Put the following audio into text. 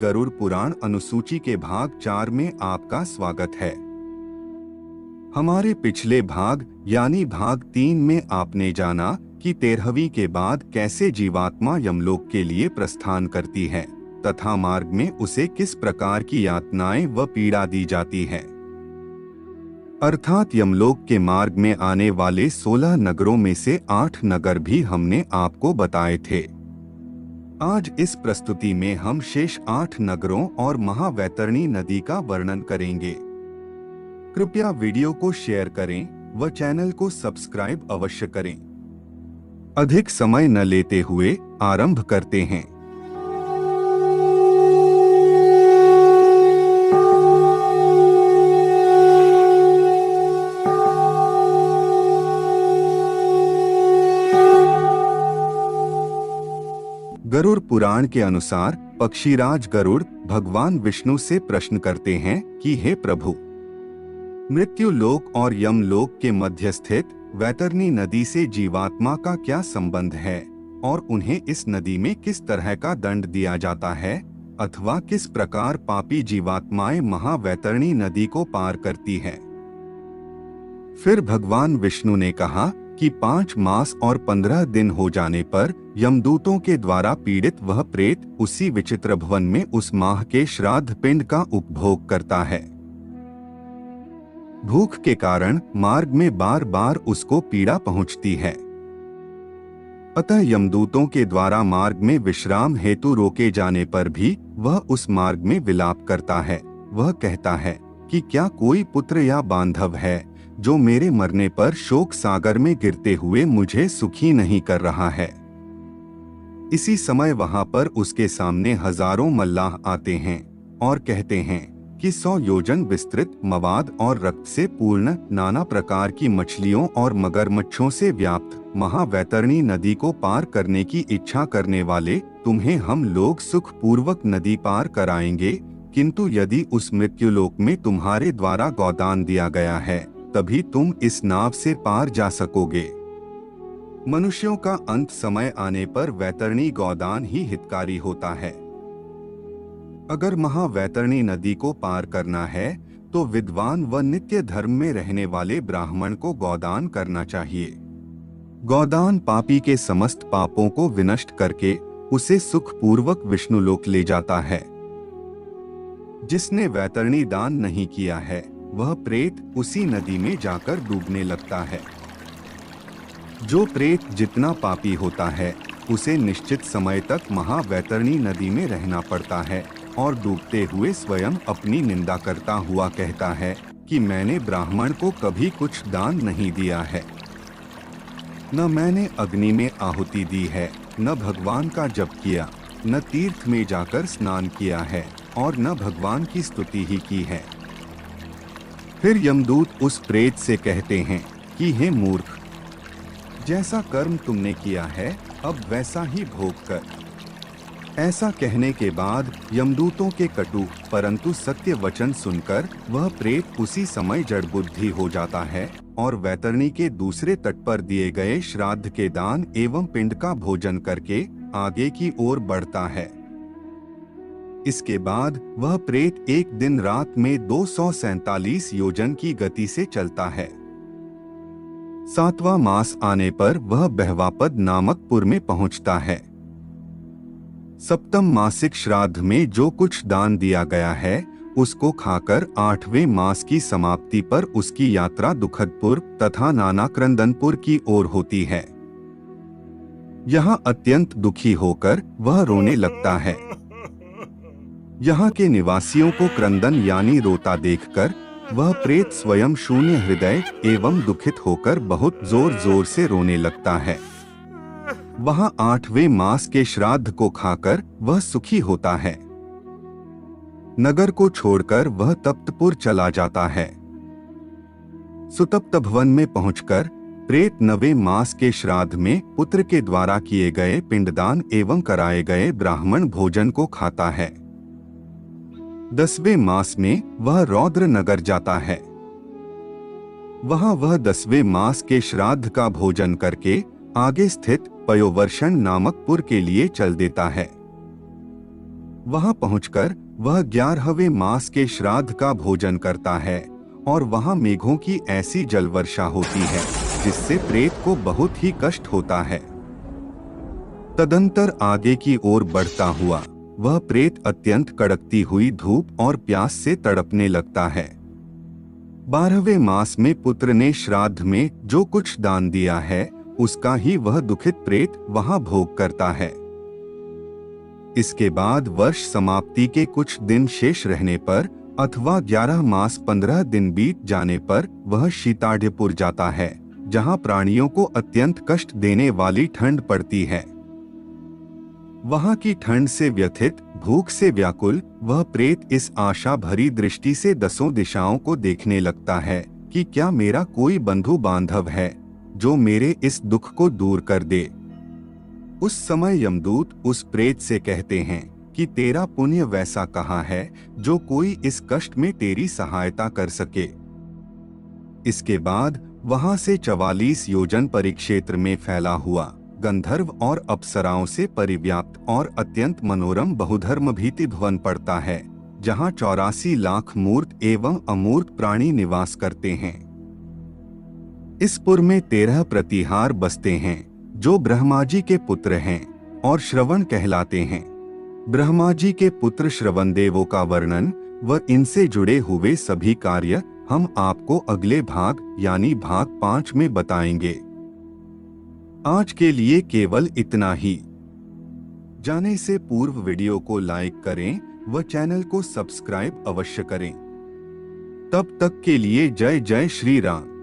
गरुड़ पुराण अनुसूची के भाग 4 में आपका स्वागत है। हमारे पिछले भाग यानी भाग 3 में आपने जाना कि 13वीं के बाद कैसे जीवात्मा यमलोक के लिए प्रस्थान करती है तथा मार्ग में उसे किस प्रकार की यातनाएं व पीड़ा दी जाती है। अर्थात यमलोक के मार्ग में आने वाले 16 नगरों में से 8 नगर भी हमने आपको बताए थे। आज इस प्रस्तुति में हम शेष 8 नगरों और महावैतरणी नदी का वर्णन करेंगे। कृपया वीडियो को शेयर करें व चैनल को सब्सक्राइब अवश्य करें। अधिक समय न लेते हुए आरंभ करते हैं। गरुड़ पुराण के अनुसार पक्षीराज गरुड़ भगवान विष्णु से प्रश्न करते हैं कि हे प्रभु, मृत्यु लोक और यमलोक के मध्य स्थित वैतरणी नदी से जीवात्मा का क्या संबंध है और उन्हें इस नदी में किस तरह का दंड दिया जाता है अथवा किस प्रकार पापी जीवात्माएं महावैतरणी नदी को पार करती है। फिर भगवान विष्णु ने कहा कि 5 मास और 15 दिन हो जाने पर यमदूतों के द्वारा पीड़ित वह प्रेत उसी विचित्र भवन में उस माह के श्राद्ध पिंड का उपभोग करता है। भूख के कारण मार्ग में बार बार उसको पीड़ा पहुंचती है। अतः यमदूतों के द्वारा मार्ग में विश्राम हेतु रोके जाने पर भी वह उस मार्ग में विलाप करता है। वह कहता है कि क्या कोई पुत्र या बांधव है जो मेरे मरने पर शोक सागर में गिरते हुए मुझे सुखी नहीं कर रहा है। इसी समय वहां पर उसके सामने हजारों मल्लाह आते हैं और कहते हैं कि 100 योजन विस्तृत मवाद और रक्त से पूर्ण नाना प्रकार की मछलियों और मगरमच्छों से व्याप्त महावैतरणी नदी को पार करने की इच्छा करने वाले तुम्हें हम लोग सुख पूर्वक नदी पार कराएंगे, किंतु यदि उस मृत्युलोक में तुम्हारे द्वारा गोदान दिया गया है तभी तुम इस नाव से पार जा सकोगे। मनुष्यों का अंत समय आने पर वैतरणी गोदान ही हितकारी होता है। अगर महावैतरणी नदी को पार करना है तो विद्वान व नित्य धर्म में रहने वाले ब्राह्मण को गोदान करना चाहिए। गोदान पापी के समस्त पापों को विनष्ट करके उसे सुखपूर्वक विष्णुलोक ले जाता है। जिसने वैतरणी दान नहीं किया है वह प्रेत उसी नदी में जाकर डूबने लगता है। जो प्रेत जितना पापी होता है उसे निश्चित समय तक महावैतरणी नदी में रहना पड़ता है और डूबते हुए स्वयं अपनी निंदा करता हुआ कहता है कि मैंने ब्राह्मण को कभी कुछ दान नहीं दिया है, न मैंने अग्नि में आहुति दी है, न भगवान का जप किया, न तीर्थ में जाकर स्नान किया है और न भगवान की स्तुति ही की है। फिर यमदूत उस प्रेत से कहते हैं कि हे मूर्ख, जैसा कर्म तुमने किया है अब वैसा ही भोग कर। ऐसा कहने के बाद यमदूतों के कटु परंतु सत्य वचन सुनकर वह प्रेत उसी समय जड़बुद्धि हो जाता है और वैतरणी के दूसरे तट पर दिए गए श्राद्ध के दान एवं पिंड का भोजन करके आगे की ओर बढ़ता है। इसके बाद वह प्रेत एक दिन रात में 247 योजन की गति से चलता है। 7वां मास आने पर वह बहवापद नामक पुर में पहुंचता है। 7म मासिक श्राद्ध में जो कुछ दान दिया गया है उसको खाकर 8वें मास की समाप्ति पर उसकी यात्रा दुखदपुर तथा नानाक्रंदनपुर की ओर होती है। यहाँ अत्यंत दुखी होकर वह रोने लगता है। यहाँ के निवासियों को क्रंदन यानी रोता देखकर वह प्रेत स्वयं शून्य हृदय एवं दुखित होकर बहुत जोर जोर से रोने लगता है। वहाँ 8वें मास के श्राद्ध को खाकर वह सुखी होता है। नगर को छोड़कर वह तप्तपुर चला जाता है। सुतप्त भवन में पहुंचकर प्रेत 9वें मास के श्राद्ध में पुत्र के द्वारा किए गए पिंडदान एवं कराए गए ब्राह्मण भोजन को खाता है। 10वें मास में वह रौद्र नगर जाता है। वहां वह 10वें मास के श्राद्ध का भोजन करके आगे स्थित पयोवर्षण नामक पुर के लिए चल देता है। वहां पहुंचकर वह 11वें मास के श्राद्ध का भोजन करता है और वहां मेघों की ऐसी जलवर्षा होती है जिससे प्रेत को बहुत ही कष्ट होता है। तदंतर आगे की ओर बढ़ता हुआ वह प्रेत अत्यंत कड़कती हुई धूप और प्यास से तड़पने लगता है। 12वें मास में पुत्र ने श्राद्ध में जो कुछ दान दिया है उसका ही वह दुखित प्रेत वहां भोग करता है। इसके बाद वर्ष समाप्ति के कुछ दिन शेष रहने पर अथवा 11 मास 15 दिन बीत जाने पर वह शीताढ़्यपुर जाता है, जहां प्राणियों को अत्यंत कष्ट देने वाली ठंड पड़ती है। वहां की ठंड से व्यथित, भूख से व्याकुल वह प्रेत इस आशा भरी दृष्टि से दसों दिशाओं को देखने लगता है कि क्या मेरा कोई बंधु बांधव है जो मेरे इस दुख को दूर कर दे। उस समय यमदूत उस प्रेत से कहते हैं कि तेरा पुण्य वैसा कहाँ है जो कोई इस कष्ट में तेरी सहायता कर सके। इसके बाद वहां से 44 योजन परिक्षेत्र में फैला हुआ गंधर्व और अप्सराओं से परिव्याप्त और अत्यंत मनोरम बहुधर्म भीति भवन पड़ता है, जहां 84 लाख मूर्त एवं अमूर्त प्राणी निवास करते हैं। इस पुर में 13 प्रतिहार बसते हैं जो ब्रह्मा जी के पुत्र हैं और श्रवण कहलाते हैं। ब्रह्मा जी के पुत्र श्रवण देवों का वर्णन व इनसे जुड़े हुए सभी कार्य हम आपको अगले भाग यानी भाग 5 में बताएंगे। आज के लिए केवल इतना ही। जाने से पूर्व वीडियो को लाइक करें व चैनल को सब्सक्राइब अवश्य करें। तब तक के लिए जय जय श्री राम।